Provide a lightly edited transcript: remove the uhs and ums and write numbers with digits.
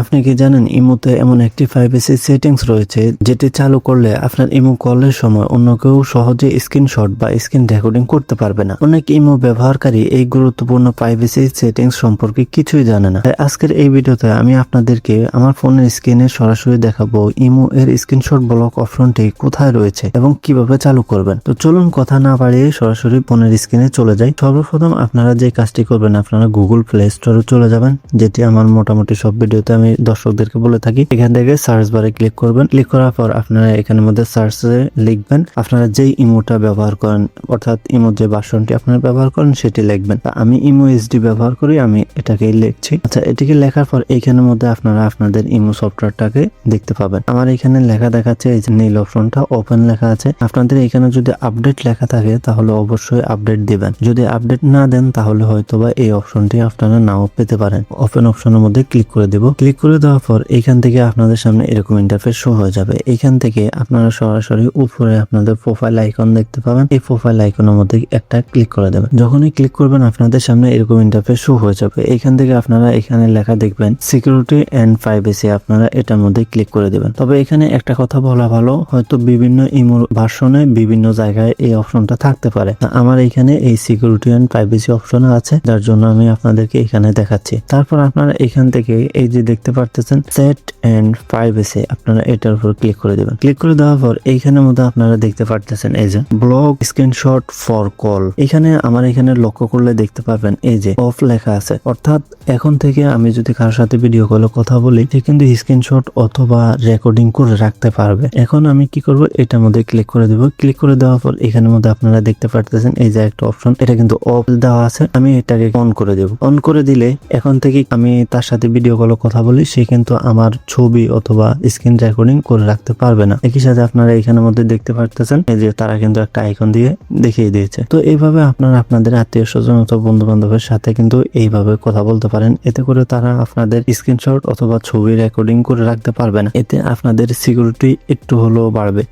আপনি কি জানেন ইমোতে এমন একটি প্রাইভেসি সেটিংস রয়েছে যেটি চালু করলে আপনার ইমো কলের সময় অন্য কেউ সহজে স্ক্রিনশট বা স্ক্রিন রেকর্ডিং করতে পারবে না। অনেক ইমো ব্যবহারকারী এই গুরুত্বপূর্ণ প্রাইভেসি সেটিংস সম্পর্কে কিছুই জানে না। তাই আজকের এই ভিডিওতে আমি আপনাদেরকে আমার ফোনের স্ক্রিনে সরাসরি দেখাবো ইমো এর স্ক্রিনশট ব্লক অপশনটি কোথায় রয়েছে এবং কিভাবে চালু করবেন। তো চলুন কথা না বাড়িয়ে সরাসরি ফোনের স্ক্রিনে চলে যাই। সর্বপ্রথম আপনারা যে কাজটি করবেন, আপনারা গুগল প্লে স্টোরে চলে যাবেন, যেটি আমার মোটামুটি সব ভিডিওতে আমি দর্শকদেরকে বলে থাকি। এখান থেকে সার্চ বারে ক্লিক করবেন। ক্লিক করার পর আপনারা এখানের মধ্যে সার্চে লিখবেন আপনারা যেই ইমোটা ব্যবহার করেন, অর্থাৎ ইমো যে ভার্সনটি আপনারা ব্যবহার করেন সেটি লিখবেন। আমি ইমো এইচডি ব্যবহার করি, আমি এটাকে লিখছি। আচ্ছা, এটিকে লেখার পর এইখানের মধ্যে আপনারা আপনাদের ইমো সফটওয়্যারটাকে দেখতে পাবেন। আমার এখানে লেখা দেখাচ্ছে এই যে নীল অপশনটা ওপেন লেখা আছে। আপনাদের এখানে যদি আপডেট লেখা থাকে তাহলে অবশ্যই আপডেট দিবেন। যদি আপডেট না দেন তাহলে হয়তোবা এই অপশনটি আপনারা নাও পেতে পারেন। ওপেন অপশনের মধ্যে ক্লিক করে দেব। ক্লিক করে দেওয়ার পর এখান থেকে আপনাদের সামনে এরকম ইন্টারফেস শো হয়ে যাবে। এখান থেকে আপনারা সরাসরি উপরে আপনাদের প্রোফাইল আইকন দেখতে পাবেন। এই প্রোফাইল আইকনের মধ্যে একটা ক্লিক করে দেবেন। যখনই ক্লিক করবেন আপনাদের সামনে এরকম ইন্টারফেস শো হয়ে যাবে। এখান থেকে আপনারা এখানে লেখা দেখবেন সিকিউরিটি এন্ড প্রাইভেসি, আপনারা এটার মধ্যে ক্লিক করে দেবেন। তবে এখানে একটা কথা বলা ভালো, হয়তো বিভিন্ন ইমো ভার্সনে বিভিন্ন জায়গায় এই অপশনটা থাকতে পারে। আমার এখানে এই সিকিউরিটি এন্ড প্রাইভেসি অপশন আছে, যার জন্য আমি আপনাদেরকে এখানে দেখাচ্ছি। তারপর আপনারা এখান থেকে এই যে দেখতে পারতেছেন সেট এন্ড প্রাইভেসি, আপনারা এটার উপর ক্লিক করে দেবেন। ক্লিক করে দেওয়ার পর এইখানের মধ্যে আপনারা দেখতে পারতেছেন এই যে ব্লক স্ক্রিনশট ফর কল। এখানে আমার এখানে লক্ষ্য করলে দেখতে পাবেন এই যে অফ লেখা আছে, অর্থাৎ এখন থেকে আমি যদি কারোর সাথে ভিডিও কলে কথা বলি সে কিন্তু স্ক্রিনশট অথবা রেকর্ডিং করে রাখতে পারবে। এখন আমি কি করব, এটার মধ্যে ক্লিক করে দেব। ক্লিক করে দেওয়ার পর এখানের মধ্যে আপনারা দেখতে পারতেছেন এই যে একটা অপশন, এটা কিন্তু অফ দেওয়া আছে। আমি এটাকে অন করে দেব। অন করে দিলে এখন থেকে আমি তার সাথে ভিডিও কলে কথা বলি, সে কিন্তু আমার ছবি অথবা স্ক্রিন রেকর্ডিং করে রাখতে পারবে না। একই সাথে আপনারা এখানের মধ্যে দেখতে পারতেছেন এই যে তারা কিন্তু একটা আইকন দিয়ে দেখিয়ে দিয়েছে। তো এইভাবে আপনারা আপনাদের আত্মীয় স্বজন অথবা বন্ধু বান্ধবের সাথে কিন্তু এইভাবে কথা বলতে পারেন। এতে করে তারা আপনাদের স্ক্রিনশট অথবা ছবি রেকর্ডিং করে রাখতে পারবে না। এতে আপনাদের সিকিউরিটি একটু হলেও বাড়বে।